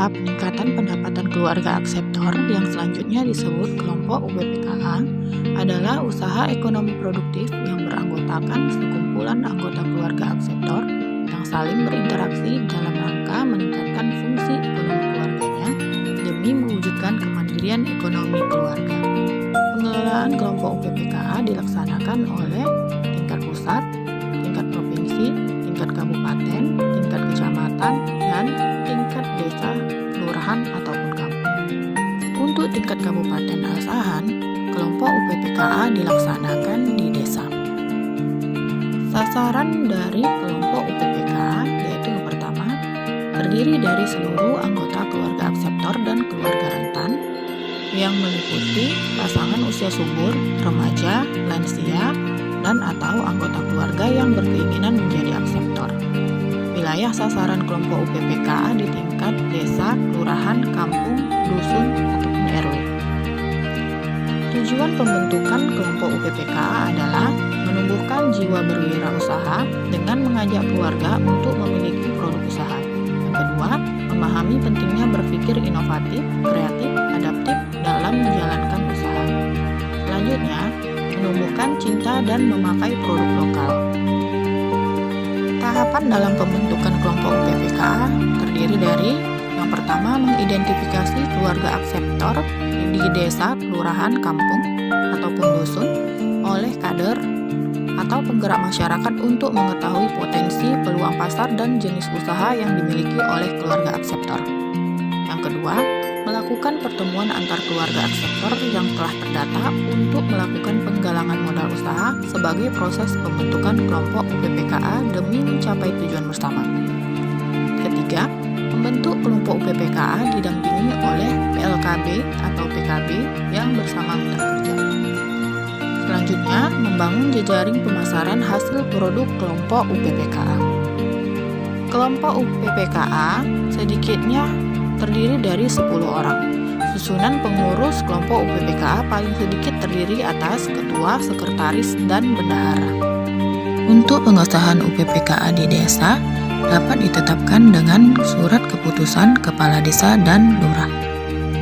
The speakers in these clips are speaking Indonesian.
usaha peningkatan pendapatan keluarga akseptor yang selanjutnya disebut kelompok UPPKA adalah usaha ekonomi produktif yang beranggotakan sekumpulan anggota keluarga akseptor yang saling berinteraksi dalam rangka meningkatkan fungsi ekonomi keluarganya demi mewujudkan kemandirian ekonomi keluarga. Pengelolaan kelompok UPPKA dilaksanakan oleh tingkat pusat, tingkat provinsi, tingkat kabupaten, tingkat kecamatan, dan tingkat desa, kelurahan, ataupun kampung. Untuk tingkat kabupaten asahan, kelompok UPPKA dilaksanakan di desa. Sasaran dari kelompok UPPKA yaitu yang pertama, terdiri dari seluruh anggota keluarga akseptor dan keluarga rentan yang meliputi pasangan usia subur, remaja, lansia, dan atau anggota keluarga yang berkeinginan menjadi akseptor. Wilayah sasaran kelompok UPPKA di tingkat desa, kelurahan, kampung, dusun, ataupun RW. Tujuan pembentukan kelompok UPPKA adalah menumbuhkan jiwa berwirausaha dengan mengajak keluarga untuk memiliki produk usaha. Yang kedua, memahami pentingnya berpikir inovatif, kreatif, adaptif dalam menjalankan usaha. Selanjutnya, menumbuhkan cinta dan memakai produk lokal. Tahapan dalam pembentukan kelompok UPPKA terdiri dari yang pertama, mengidentifikasi keluarga akseptor di desa, kelurahan, kampung, ataupun dusun oleh kader atau penggerak masyarakat untuk mengetahui potensi, peluang pasar, dan jenis usaha yang dimiliki oleh keluarga akseptor. Yang kedua, melakukan pertemuan antar keluarga akseptor yang telah terdata untuk melakukan penggalangan modal usaha sebagai proses pembentukan kelompok UPPKA demi mencapai tujuan bersama. Ketiga, membentuk kelompok UPPKA didampingi oleh PLKB atau PKB yang bersama mitra kerja. Selanjutnya, membangun jejaring pemasaran hasil produk kelompok UPPKA. Kelompok UPPKA sedikitnya terdiri dari 10 orang. Susunan pengurus kelompok UPPKA paling sedikit terdiri atas ketua, sekretaris, dan bendahara. Untuk pengesahan UPPKA di desa dapat ditetapkan dengan surat keputusan kepala desa dan lurah.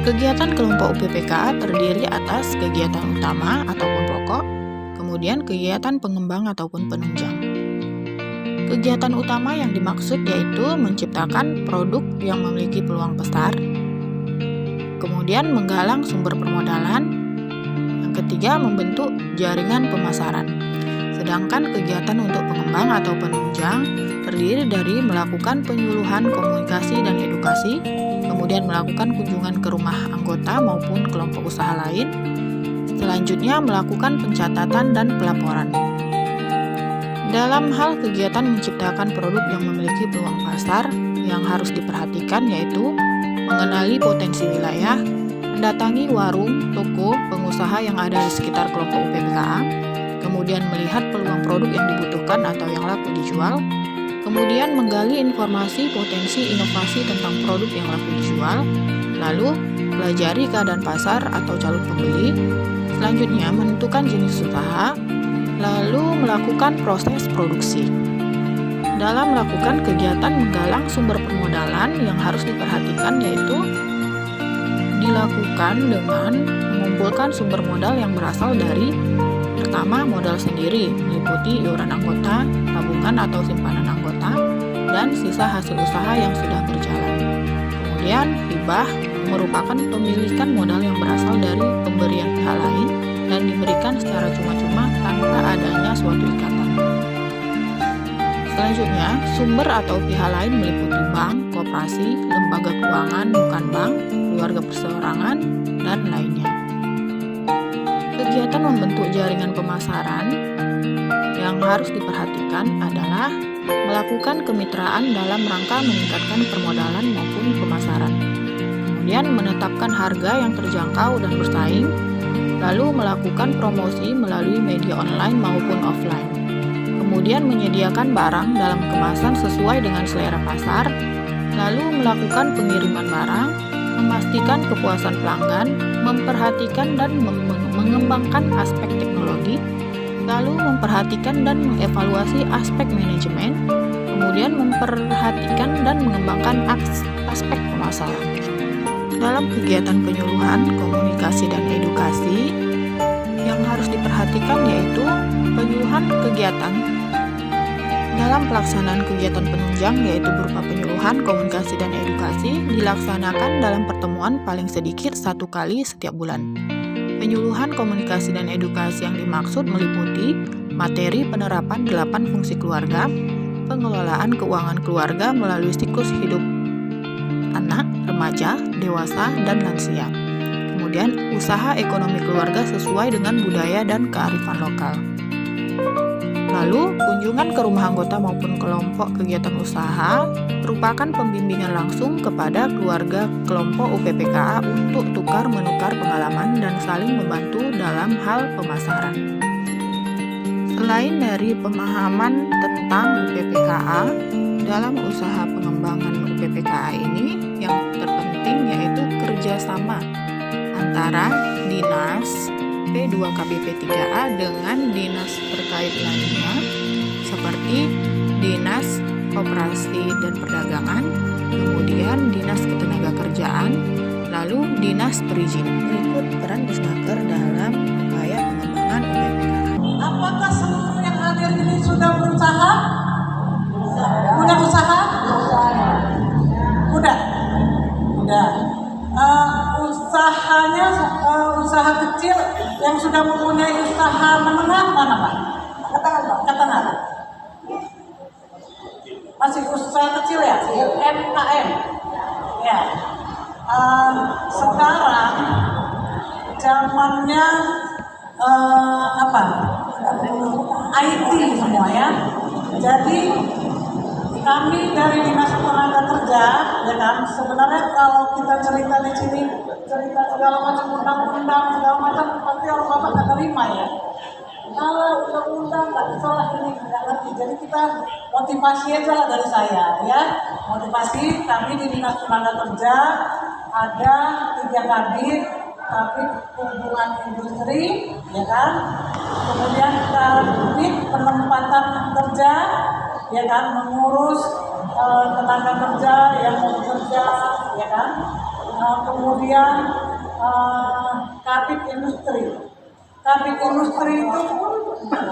Kegiatan kelompok UPPKA terdiri atas kegiatan utama ataupun pokok, kemudian kegiatan pengembang ataupun penunjang. Kegiatan utama yang dimaksud yaitu menciptakan produk yang memiliki peluang besar, kemudian menggalang sumber permodalan, yang ketiga membentuk jaringan pemasaran. Sedangkan kegiatan untuk pengembang atau penunjang terdiri dari melakukan penyuluhan komunikasi dan edukasi, kemudian melakukan kunjungan ke rumah anggota maupun kelompok usaha lain, selanjutnya melakukan pencatatan dan pelaporan. Dalam hal kegiatan menciptakan produk yang memiliki peluang pasar yang harus diperhatikan yaitu mengenali potensi wilayah, mendatangi warung, toko, pengusaha yang ada di sekitar kelompok UPPKA, kemudian melihat peluang produk yang dibutuhkan atau yang laku dijual, kemudian menggali informasi potensi inovasi tentang produk yang laku dijual, lalu pelajari keadaan pasar atau calon pembeli, selanjutnya menentukan jenis usaha, lalu melakukan proses produksi. Dalam melakukan kegiatan menggalang sumber permodalan yang harus diperhatikan yaitu dilakukan dengan mengumpulkan sumber modal yang berasal dari pertama, modal sendiri meliputi iuran anggota, tabungan atau simpanan anggota, dan sisa hasil usaha yang sudah berjalan. Kemudian, hibah merupakan pemilikan modal yang berasal dari pemberian pihak lain dan diberikan secara cuma-cuma tanpa adanya suatu ikatan. Selanjutnya, sumber atau pihak lain meliputi bank, koperasi, lembaga keuangan bukan bank, keluarga perseorangan, dan lainnya. Kegiatan membentuk jaringan pemasaran yang harus diperhatikan adalah melakukan kemitraan dalam rangka meningkatkan permodalan maupun pemasaran. Kemudian menetapkan harga yang terjangkau dan bersaing, lalu melakukan promosi melalui media online maupun offline. Kemudian menyediakan barang dalam kemasan sesuai dengan selera pasar, lalu melakukan pengiriman barang, memastikan kepuasan pelanggan, memperhatikan dan mengembangkan aspek teknologi, lalu memperhatikan dan mengevaluasi aspek manajemen, kemudian memperhatikan dan mengembangkan aspek pemasaran. Dalam kegiatan penyuluhan, komunikasi, dan edukasi, yang harus diperhatikan yaitu penyuluhan kegiatan. Dalam pelaksanaan kegiatan penunjang yaitu berupa penyuluhan, komunikasi, dan edukasi dilaksanakan dalam pertemuan paling sedikit 1 kali setiap bulan. Penyuluhan, komunikasi, dan edukasi yang dimaksud meliputi materi penerapan 8 fungsi keluarga, pengelolaan keuangan keluarga melalui siklus hidup anak, remaja, dewasa, dan lansia. Kemudian, usaha ekonomi keluarga sesuai dengan budaya dan kearifan lokal. Lalu, kunjungan ke rumah anggota maupun kelompok kegiatan usaha merupakan pembimbingan langsung kepada keluarga kelompok UPPKA untuk tukar-menukar pengalaman dan saling membantu dalam hal pemasaran. Selain dari pemahaman tentang UPPKA, dalam usaha pengembangan UPPKA ini yang terpenting yaitu kerjasama antara dinas P2KPP3A dengan dinas terkait lainnya seperti Dinas Koperasi dan Perdagangan, kemudian Dinas Ketenagakerjaan, lalu Dinas Perizinan. Berikut peran Disnaker dalam upaya pengembangan UPPKA. Apakah seluruh yang hadir ini sudah berusaha? Udah usaha? Udah. Usahanya usaha kecil yang sudah mempunyai usaha menengah mana Pak? Katakan. Masih usaha kecil ya? UMKM. Ya. Sekarang zamannya IT semua ya. Jadi kami dari Dinas Tenaga Kerja, ya kan, sebenarnya kalau kita cerita di sini, cerita segala macam undang-undang, segala macam, pasti orang bapak nggak terima ya. Kalau undang-undang nggak salah ini nggak ngerti. Jadi kita motivasi aja lah dari saya ya. Motivasi kami di Dinas Tenaga Kerja ada 3 kabit hubungan industri, ya kan. Kemudian kabit penempatan kerja, ya kan, mengurus tenaga kerja yang mau bekerja, ya kan. Kemudian kabit industri. Kabit industri itu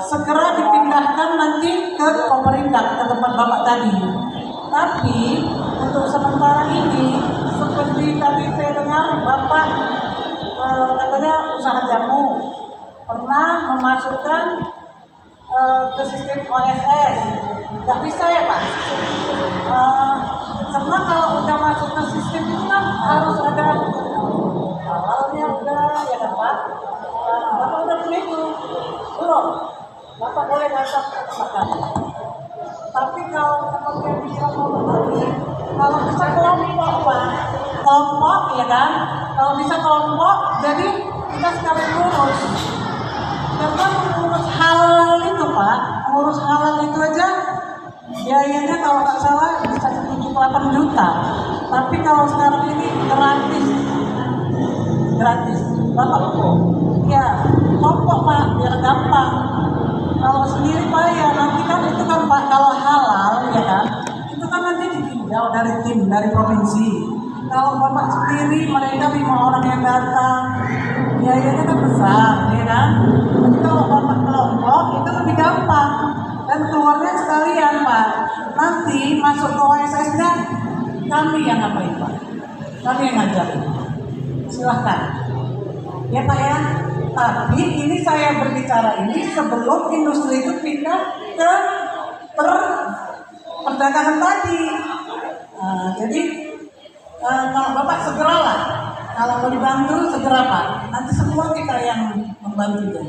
segera dipindahkan nanti ke pemerintah, ke tempat Bapak tadi. Tapi untuk sementara ini, seperti tadi saya dengar Bapak katanya usaha jamu pernah memasukkan ke sistem OSS. Nggak bisa ya Pak? Karena kalau udah masuk ke sistem itu kan harus ada awalnya udah ya kan Pak? Bapak udah punya itu? Belum? Bapak boleh masak makan. Tapi kalau seperti yang bilang Bapak tadi, kalau bisa kelompok Pak, kelompok ya kan? Kalau bisa kelompok, jadi kita sekalian ngurus. Karena mengurus halal itu Pak, mengurus halal itu aja biayanya kalau nggak salah bisa 78 juta. Tapi kalau sekarang ini gratis. Bapak ya kelompok Pak, biar gampang. Kalau sendiri Pak ya nanti kan itu kan Pak, kalau halal ya kan, itu kan nanti ditinjau dari tim, dari provinsi. Kalau Bapak sendiri, mereka 5 orang yang datang, biayanya kan besar, ya kan? Tapi kalau Bapak kelompok, itu lebih gampang. Dan keluarnya sekalian, Pak. Nanti masuk ke OSS-nya, kami yang ngapain, Pak? Kami yang ngajarin. Silahkan. Ya Pak ya? Tapi ini saya berbicara ini sebelum industri itu pindah ke perdagangan tadi. Jadi, kalau Bapak segeralah, kalau mau dibantu segera Pak. Nanti semua kita yang membantu.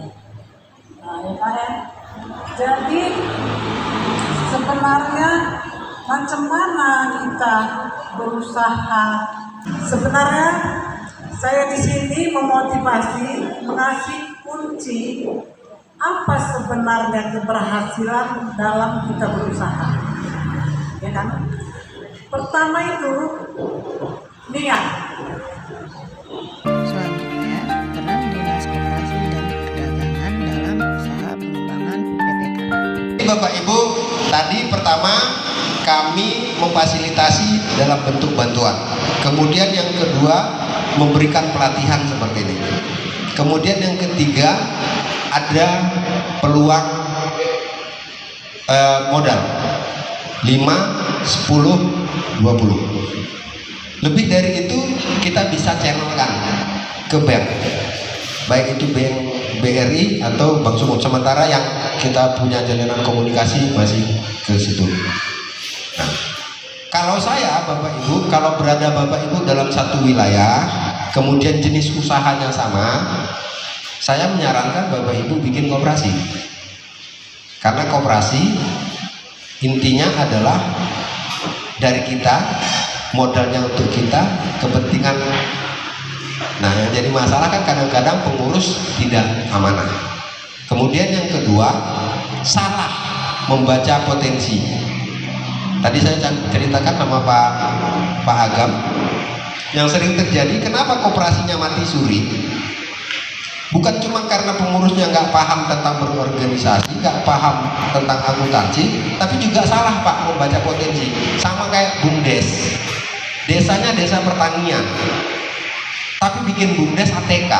Ya Pak ya. Jadi sebenarnya macam mana kita berusaha? Sebenarnya saya di sini memotivasi, mengasih kunci apa sebenarnya keberhasilan dalam kita berusaha. Ya kan? Pertama itu niat. Selanjutnya, peran Dinas Koperasi dan Perdagangan dalam usaha pengembangan Bapak Ibu, tadi pertama kami memfasilitasi dalam bentuk bantuan. Kemudian yang kedua memberikan pelatihan seperti ini. Kemudian yang ketiga ada peluang modal 5, 10, 20. Lebih dari itu kita bisa channelkan ke bank, baik itu bank BRI atau Bank Sumut. Sementara yang kita punya jalinan komunikasi masih ke situ. Nah, kalau saya Bapak Ibu, kalau berada Bapak Ibu dalam satu wilayah, kemudian jenis usahanya sama, saya menyarankan Bapak Ibu bikin koperasi. Karena koperasi intinya adalah dari kita, modalnya untuk kita, kepentingan. Nah, yang jadi masalah kan kadang-kadang pengurus tidak amanah. Kemudian yang kedua, salah membaca potensi. Tadi saya ceritakan sama Pak Agam, yang sering terjadi kenapa koperasinya mati suri. Bukan cuma karena pengurusnya nggak paham tentang berorganisasi, nggak paham tentang akuntansi, tapi juga salah Pak membaca potensi. Sama kayak BUMDes, desanya desa pertanian, tapi bikin BUMDes ATK.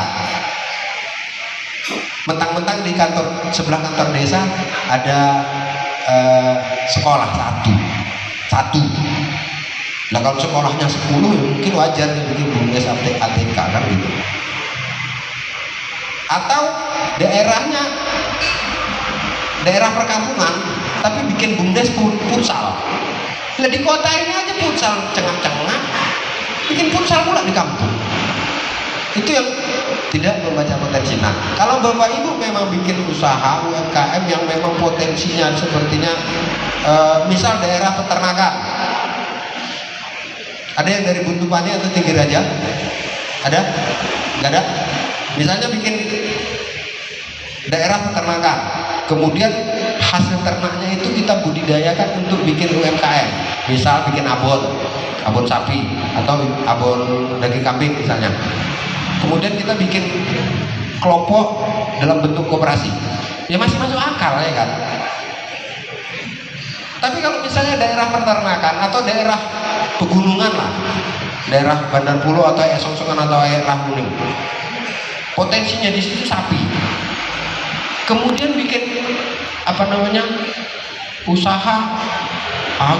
Mentang-mentang di kantor sebelah kantor desa ada sekolah satu. Nah kalau sekolahnya 10 ya mungkin wajar dia bikin BUMDes ATK kan gitu. Atau daerah perkampungan tapi bikin BUMDes futsal. Nah di kota ini aja futsal cengah-cengah, bikin futsal pula di kampung. Itu yang tidak membaca potensi. Nah, kalau Bapak Ibu memang bikin usaha UMKM yang memang potensinya sepertinya misal daerah peternakan, ada yang dari Buntupani atau Tinggi Raja? Ada? Nggak ada? Misalnya bikin daerah peternakan, kemudian hasil ternaknya itu kita budidayakan untuk bikin UMKM, misal bikin abon sapi atau abon daging kambing misalnya. Kemudian kita bikin kelompok dalam bentuk koperasi, ya masih masuk akal ya kan. Tapi kalau misalnya daerah peternakan atau daerah pegunungan lah, daerah Bandar Pulo atau Songsokan atau daerah Kuning, potensinya di situ sapi. Kemudian bikin usaha,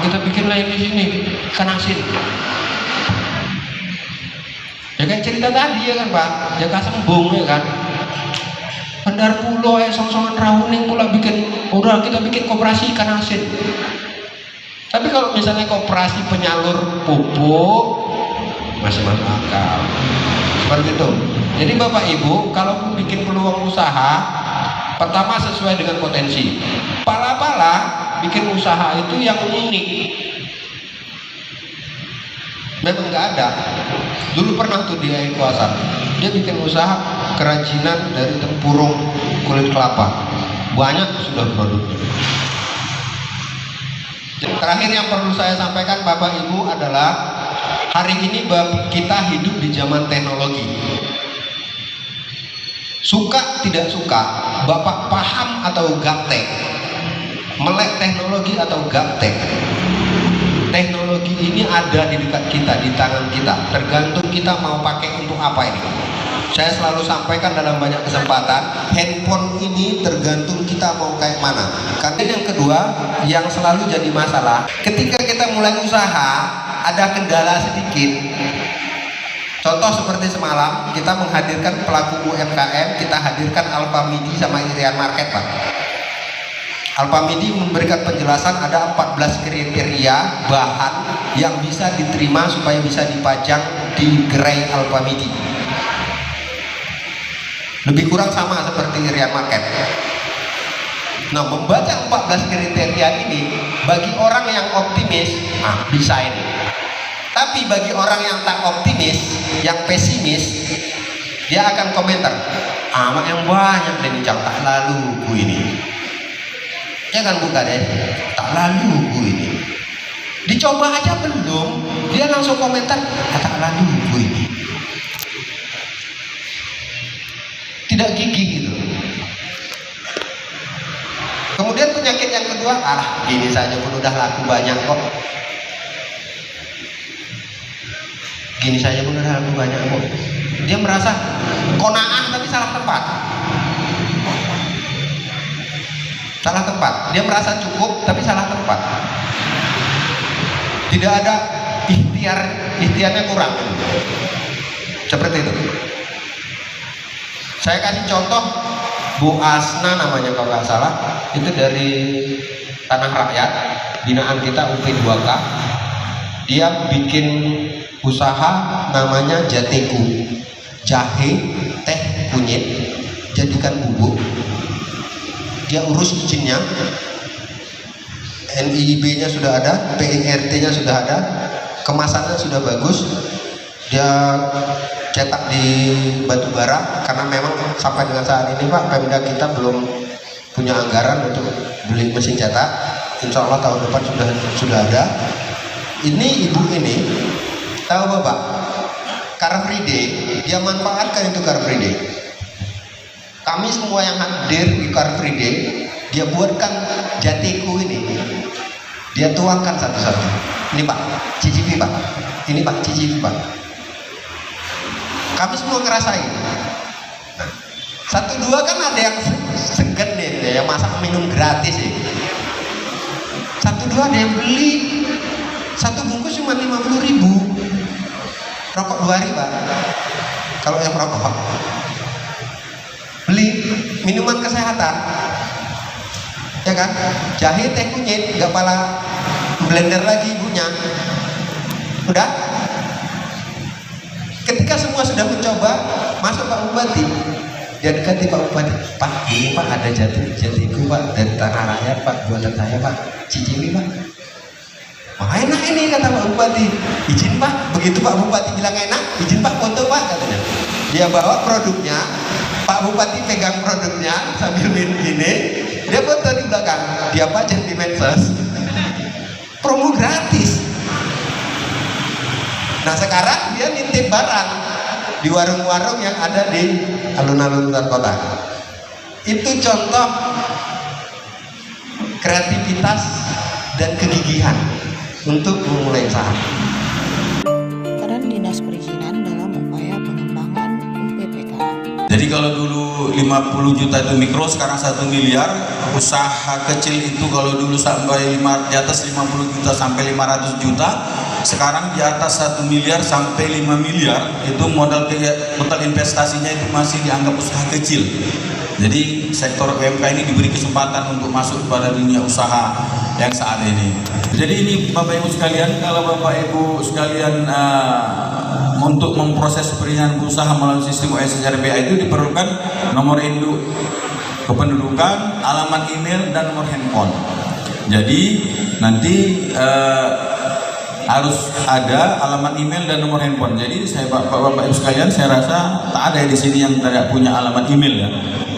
kita bikin lain di sini ikan asin. Ya kayak cerita tadi ya kan Pak, Jaka Sembung ya kan, Bandar Pulo, Songsongan Rahuning pula udah kita bikin koperasi ikan asin. Tapi kalau misalnya koperasi penyalur pupuk masih masuk akal. Seperti itu. Jadi Bapak Ibu, kalau bikin peluang usaha, pertama sesuai dengan potensi. Pala-pala bikin usaha itu yang unik. Memang nggak ada. Dulu pernah tuh di Kuasa, dia bikin usaha kerajinan dari tempurung kulit kelapa. Banyak sudah produknya. Terakhir yang perlu saya sampaikan Bapak Ibu adalah hari ini kita hidup di zaman teknologi. Suka tidak suka, Bapak paham atau gaptek, melek teknologi atau gaptek, teknologi ini ada di dekat kita, di tangan kita, tergantung kita mau pakai untuk apa ini. Saya selalu sampaikan dalam banyak kesempatan, handphone ini tergantung kita mau kayak mana. Karena yang kedua yang selalu jadi masalah, ketika kita mulai usaha ada kendala sedikit. Contoh seperti semalam kita menghadirkan pelaku UMKM, kita hadirkan Alfamidi sama Irian Market Pak. Alfamidi memberikan penjelasan ada 14 kriteria bahan yang bisa diterima supaya bisa dipajang di gerai Alfamidi. Lebih kurang sama seperti Irian Market. Nah, membaca 14 kriteria ini bagi orang yang optimis, bisa ini. Tapi bagi orang yang tak optimis, yang pesimis, dia akan komentar, amat yang banyak dan tak lalu buku ini. Ya kan buka deh, tak lalu buku ini. Dicoba aja belum, dia langsung komentar, tak lalu buku ini. Tidak gigih gitu. Kemudian penyakit yang kedua, gini saja pun udah laku banyak kok. Gini saja pun udah laku banyak kok. Dia merasa qanaah tapi salah tempat. Salah tempat. Dia merasa cukup tapi salah tempat. Tidak ada ikhtiarnya kurang. Seperti itu. Saya kasih contoh Bu Asna namanya kalau nggak salah, itu dari Tanah Rakyat, binaan kita UP2K. Dia bikin usaha namanya Jateku, jahe, teh, kunyit, jadikan bubuk. Dia urus izinnya, NIIB-nya sudah ada, PIRT-nya sudah ada, kemasannya sudah bagus. Dia cetak di batu bara karena memang sampai dengan saat ini Pak Pemda kita belum punya anggaran untuk beli mesin cetak. Insya Allah tahun depan sudah ada. Ini ibu ini tahu Bapak, Car Free Day dia manfaatkan itu Car Free Day. Kami semua yang hadir di Car Free Day dia buatkan Jateku ini, dia tuangkan satu-satu. Ini Pak, cicipi Pak. Ini Pak, cicipi Pak. Kami semua ngerasain. Nah, 1-2 kan ada yang segen nih, yang masak minum gratis ya. 1-2 ada yang beli. Satu bungkus cuma 50.000. Rokok 2 hari Pak. Kalau yang rokok. Beli minuman kesehatan. Ya kan? Jahe, teh, kunyit, nggak pala blender lagi ibunya. Udah? Ketika semua sudah mencoba, masuk Pak Bupati. Dia dekati Pak Bupati. Pak, ini Pak ada jatiku Pak dari Tanah Rakyat Pak, buatan saya Pak. Cicipi Pak. Wah enak ini kata Pak Bupati. Izin Pak. Begitu Pak Bupati bilang enak, izin Pak foto Pak katanya. Dia bawa produknya, Pak Bupati pegang produknya sambil gini, dia foto di belakang. Dia pajang di medsos. Promo gratis. Nah sekarang dia nitip barang di warung-warung yang ada di alun-alun kota. Itu contoh kreativitas dan kegigihan untuk memulai usaha. Peran Dinas Perizinan dalam upaya pengembangan UPPK. Jadi kalau dulu 50 juta itu mikro, sekarang 1 miliar. Usaha kecil itu kalau dulu sampai di atas 50 juta sampai 500 juta. Sekarang di atas 1 miliar sampai 5 miliar itu modal investasinya itu masih dianggap usaha kecil. Jadi sektor UMK ini diberi kesempatan untuk masuk pada dunia usaha yang saat ini. Jadi ini Bapak Ibu sekalian, kalau Bapak Ibu sekalian untuk memproses perizinan usaha melalui sistem OSSRBA itu diperlukan nomor induk kependudukan, alamat email, dan nomor handphone. Jadi nanti harus ada alamat email dan nomor handphone. Jadi saya Bapak Ibu sekalian, saya rasa tak ada di sini yang tidak punya alamat email ya,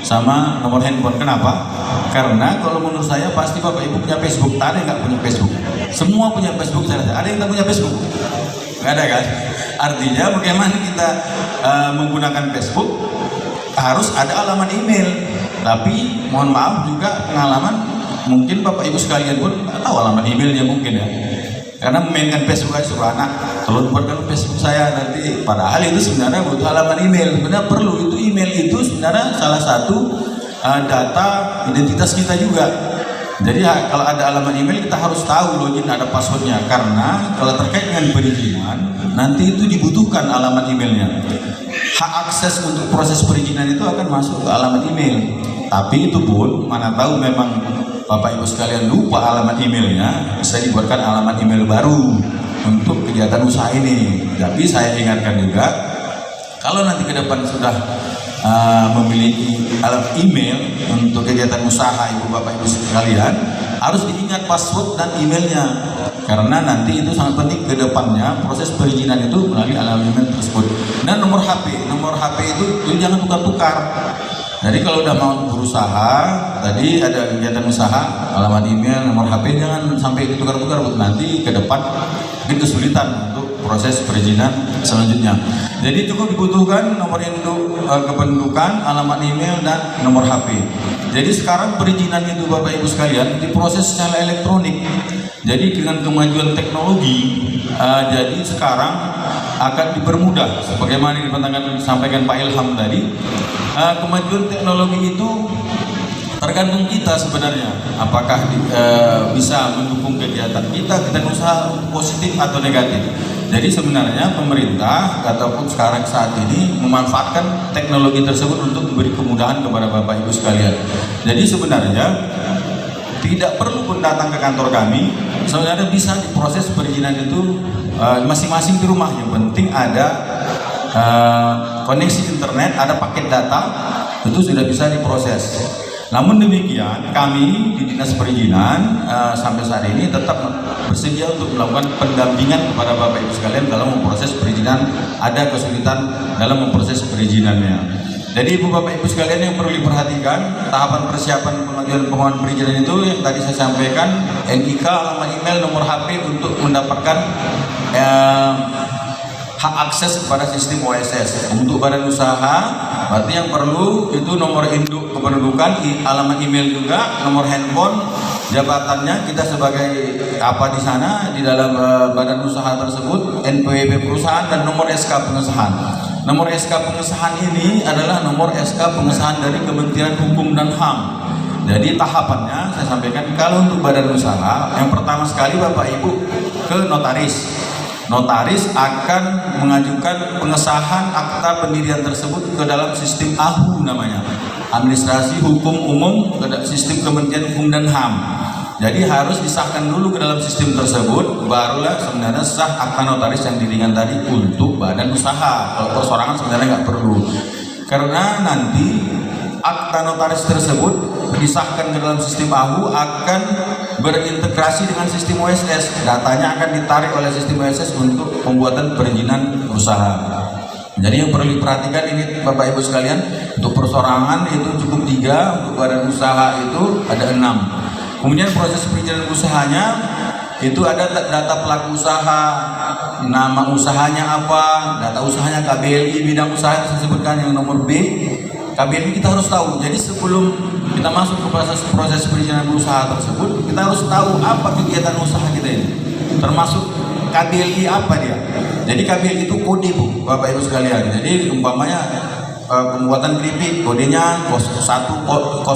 sama nomor handphone. Kenapa? Karena kalau menurut saya pasti Bapak Ibu punya Facebook. Tak ada yang nggak punya Facebook. Semua punya Facebook. Saya rasa ada yang tak punya Facebook? Nggak ada kan? Artinya bagaimana kita menggunakan Facebook harus ada alamat email. Tapi mohon maaf juga pengalaman mungkin Bapak Ibu sekalian pun tahu alamat emailnya mungkin ya. Karena memainkan Facebook aja suruh anak, kalau buatkan Facebook saya nanti, padahal itu sebenarnya butuh alamat email. Sebenarnya perlu itu email itu sebenarnya salah satu data identitas kita juga. Jadi kalau ada alamat email kita harus tahu login, ada passwordnya. Karena kalau terkait dengan perizinan nanti itu dibutuhkan alamat emailnya. Hak akses untuk proses perizinan itu akan masuk ke alamat email. Tapi itu pun mana tahu memang Bapak Ibu sekalian lupa alamat emailnya, bisa dibuatkan alamat email baru untuk kegiatan usaha ini. Tapi saya ingatkan juga, kalau nanti ke depan sudah memiliki alamat email untuk kegiatan usaha Ibu Bapak Ibu sekalian, harus diingat password dan emailnya. Karena nanti itu sangat penting ke depannya proses perizinan itu melalui alamat email tersebut. Dan nomor HP itu jangan tukar-tukar. Jadi kalau udah mau berusaha, tadi ada kegiatan usaha, alamat email, nomor HP jangan sampai ditukar-tukar, nanti ke depan mungkin kesulitan untuk proses perizinan selanjutnya. Jadi cukup dibutuhkan nomor induk kependudukan, alamat email, dan nomor HP. Jadi sekarang perizinan itu Bapak Ibu sekalian diproses secara elektronik. Jadi dengan kemajuan teknologi, jadi sekarang akan dipermudah. Sebagaimana disampaikan Pak Ilham tadi, kemajuan teknologi itu tergantung kita sebenarnya. Apakah bisa mendukung kegiatan kita usaha positif atau negatif. Jadi sebenarnya pemerintah ataupun sekarang saat ini memanfaatkan teknologi tersebut untuk memberi kemudahan kepada Bapak Ibu sekalian. Jadi sebenarnya tidak perlu pun datang ke kantor kami, sebenarnya bisa diproses perizinan itu masing-masing di rumah. Yang penting ada koneksi internet, ada paket data, itu sudah bisa diproses. Namun demikian, kami di Dinas Perizinan sampai saat ini tetap bersedia untuk melakukan pendampingan kepada Bapak Ibu sekalian dalam memproses perizinan, ada kesulitan dalam memproses perizinannya. Jadi Ibu Bapak Ibu sekalian yang perlu diperhatikan, tahapan persiapan pengajuan permohonan perizinan itu yang tadi saya sampaikan, NIK, alamat email, nomor HP untuk mendapatkan hak akses kepada sistem OSS. Untuk badan usaha, berarti yang perlu itu nomor induk kependudukan, alamat email juga, nomor handphone, jabatannya kita sebagai apa di sana di dalam badan usaha tersebut, NPWP perusahaan, dan nomor SK pengesahan. Nomor SK pengesahan ini adalah nomor SK pengesahan dari Kementerian Hukum dan HAM. Jadi tahapannya saya sampaikan, kalau untuk badan usaha, yang pertama sekali Bapak Ibu ke notaris. Notaris akan mengajukan pengesahan akta pendirian tersebut ke dalam sistem AHU namanya, Administrasi Hukum Umum ke sistem Kementerian Hukum dan HAM. Jadi harus disahkan dulu ke dalam sistem tersebut, barulah sebenarnya sah akta notaris yang dirikan tadi untuk badan usaha. Kalau persorangan sebenarnya nggak perlu, karena nanti akta notaris tersebut disahkan ke dalam sistem AHU akan berintegrasi dengan sistem OSS. Datanya akan ditarik oleh sistem OSS untuk pembuatan perizinan usaha. Jadi yang perlu diperhatikan ini Bapak Ibu sekalian, untuk persorangan itu cukup 3, untuk badan usaha itu ada 6. Kemudian proses perizinan usahanya itu ada data pelaku usaha, nama usahanya apa, data usahanya KBLI, bidang usaha yang saya sebutkan yang nomor B. KBLI kita harus tahu. Jadi sebelum kita masuk ke proses perizinan usaha tersebut, kita harus tahu apa kegiatan usaha kita ini, termasuk KBLI apa dia. Jadi KBLI itu kode Bu, Bapak Ibu sekalian. Jadi umpamanya pembuatan keripik, kodenya 01263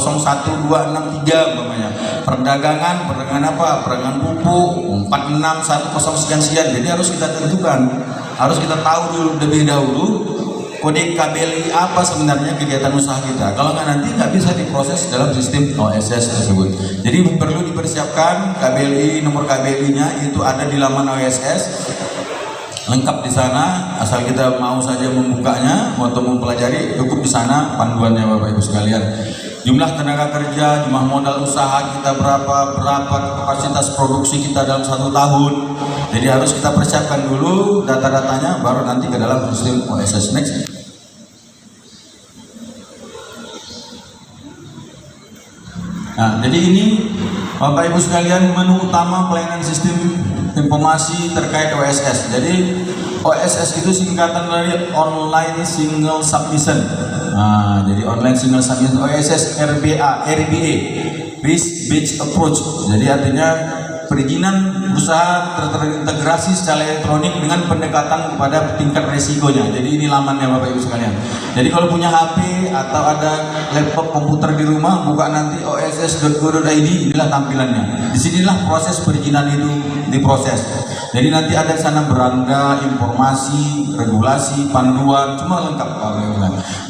umpamanya. Perdagangan apa? Perdagangan pupuk 461 sekian. Jadi harus kita tentukan, harus kita tahu dulu lebih dahulu kode KBLI apa sebenarnya kegiatan usaha kita. Kalau nggak nanti nggak bisa diproses dalam sistem OSS tersebut. Jadi perlu dipersiapkan KBLI, nomor KBLI-nya itu ada di laman OSS, lengkap di sana. Asal kita mau saja membukanya atau mempelajari, cukup di sana panduannya Bapak Ibu sekalian. Jumlah tenaga kerja, jumlah modal usaha kita berapa kapasitas produksi kita dalam 1 tahun. Jadi harus kita persiapkan dulu data-datanya, baru nanti ke dalam sistem OSS. Next. Nah, jadi ini Bapak Ibu sekalian menu utama pelayanan sistem informasi terkait OSS. Jadi OSS itu singkatan dari Online Single Submission. Nah, jadi Online Single Submission OSS RBA, Risk Based Approach. Jadi artinya perizinan usaha terintegrasi secara elektronik dengan pendekatan kepada tingkat resikonya. Jadi ini lamannya Bapak Ibu sekalian. Jadi kalau punya HP atau ada laptop komputer di rumah, buka nanti oss.go.id, inilah tampilannya. Disinilah proses perizinan itu diproses. Jadi nanti ada di sana beranda, informasi, regulasi, panduan, semua lengkap Bapak Ibu.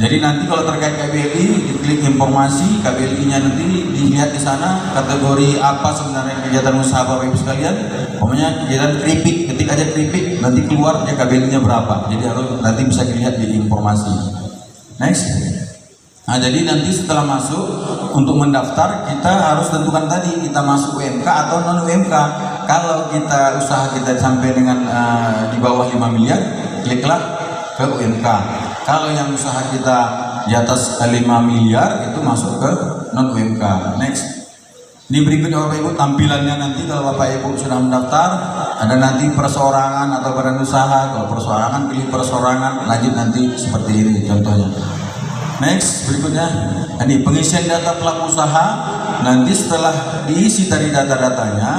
Jadi nanti kalau terkait KBLI, diklik informasi KBLI-nya, nanti dilihat di sana kategori apa sebenarnya kegiatan usaha Bapak Ibu sekalian. Pokoknya kegiatan keripik, ketik aja keripik, nanti keluar ya KBLI-nya berapa. Jadi harus nanti bisa dilihat di informasi. Next. Nah, jadi nanti setelah masuk untuk mendaftar kita harus tentukan tadi kita masuk UMK atau non UMK. Kalau kita usaha kita sampai dengan di bawah 5 miliar, kliklah ke UMK. Kalau yang usaha kita di atas 5 miliar itu masuk ke non UMK. Next. Ini berikutnya Bapak Ibu tampilannya nanti kalau Bapak Ibu sudah mendaftar, ada nanti perseorangan atau badan usaha. Kalau perseorangan pilih perseorangan, lanjut nanti seperti ini contohnya. Next, berikutnya ini pengisian data pelaku usaha. Nanti setelah diisi dari data-datanya,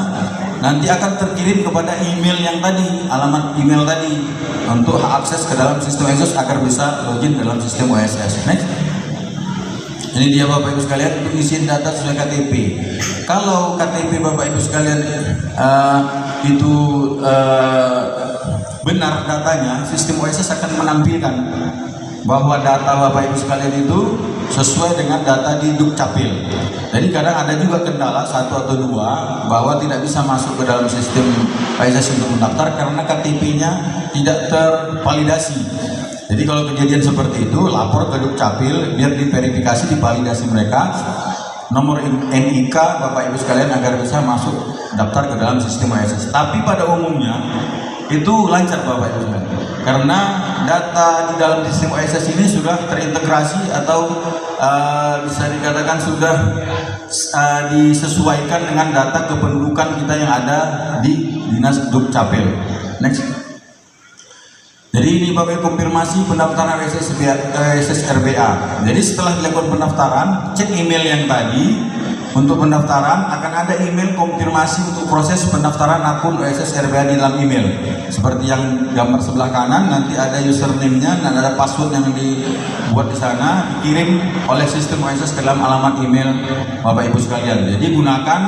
nanti akan terkirim kepada email yang tadi, alamat email tadi, untuk akses ke dalam sistem OSS agar bisa login dalam sistem OSS. Next. Ini dia Bapak Ibu sekalian pengisian data sesuai KTP. Kalau KTP Bapak Ibu sekalian itu benar datanya, sistem OSS akan menampilkan bahwa data Bapak Ibu sekalian itu sesuai dengan data di Dukcapil. Jadi kadang ada juga kendala satu atau dua bahwa tidak bisa masuk ke dalam sistem OSS untuk mendaftar karena KTP-nya tidak tervalidasi. Jadi kalau kejadian seperti itu, lapor ke Dukcapil biar diverifikasi, divalidasi mereka nomor NIK Bapak Ibu sekalian agar bisa masuk daftar ke dalam sistem OSS. Tapi pada umumnya itu lancar Bapak Ibu sekalian, karena data di dalam sistem OSS ini sudah terintegrasi atau bisa dikatakan sudah disesuaikan dengan data kependudukan kita yang ada di Dinas Dukcapil. Next. Jadi ini Bapak konfirmasi pendaftaran OSS RBA. Jadi setelah dilakukan pendaftaran, cek email yang tadi. Untuk pendaftaran akan ada email konfirmasi untuk proses pendaftaran akun OSS RBA di dalam email. Seperti yang gambar sebelah kanan, nanti ada username-nya dan ada password yang dibuat di sana, dikirim oleh sistem OSS ke dalam alamat email Bapak Ibu sekalian. Jadi gunakan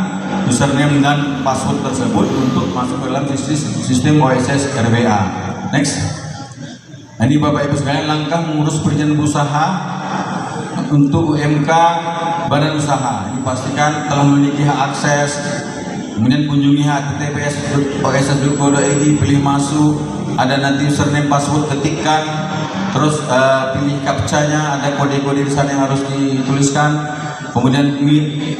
username dan password tersebut untuk masuk ke dalam sistem OSS RBA. Next. Nah, ini Bapak Ibu sekalian langkah mengurus perizinan berusaha untuk UMK badan usaha. Ini pastikan telah memiliki hak akses, kemudian kunjungi https oss.co.id, pilih masuk, ada nanti username password, ketikkan, terus pilih captcha-nya, ada kode-kode di sana yang harus dituliskan. Kemudian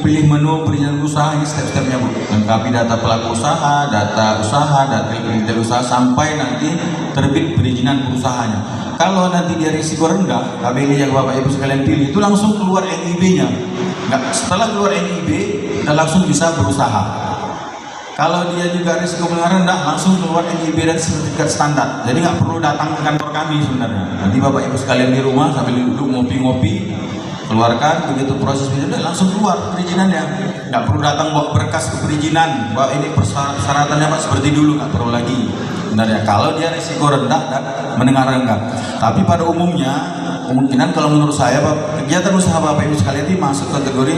pilih menu perizinan usaha, ini step-stepnya Bu. Lengkapi data pelaku usaha, data usaha sampai nanti terbit perizinan berusahanya. Kalau nanti dia risiko rendah, KBG yang Bapak Ibu sekalian pilih itu langsung keluar NIB-nya. Setelah keluar NIB, kita langsung bisa berusaha. Kalau dia juga risiko rendah, langsung keluar NIB dan sertifikat standar. Jadi nggak perlu datang ke kantor kami sebenarnya. Nanti Bapak Ibu sekalian di rumah sambil duduk ngopi-ngopi, keluarkan, begitu proses perizinan langsung keluar perizinannya. Nggak perlu datang bawa berkas perizinan, bahwa ini persyaratannya Pak seperti dulu, nggak perlu lagi. Sebenarnya kalau dia risiko rendah dan menengah rendah. Tapi pada umumnya kemungkinan kalau menurut saya kegiatan usaha Bapak Ibu sekalian ini masuk kategori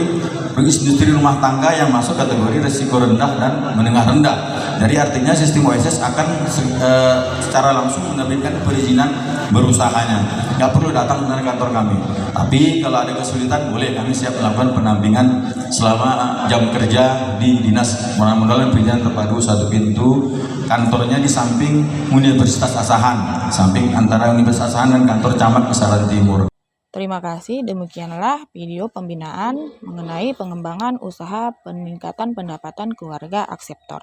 industri rumah tangga yang masuk kategori risiko rendah dan menengah rendah. Jadi artinya sistem OSS akan secara langsung menerbitkan perizinan berusahanya. Nggak perlu datang ke kantor kami. Tapi kalau ada kesulitan boleh, kami siap melakukan pendampingan selama jam kerja di Dinas Modal dan Perizinan Terpadu satu pintu. Kantornya di samping Universitas Asahan, samping antara Universitas Asahan dan kantor Camat Kisaran Timur. Terima kasih, demikianlah video pembinaan mengenai pengembangan usaha peningkatan pendapatan keluarga akseptor.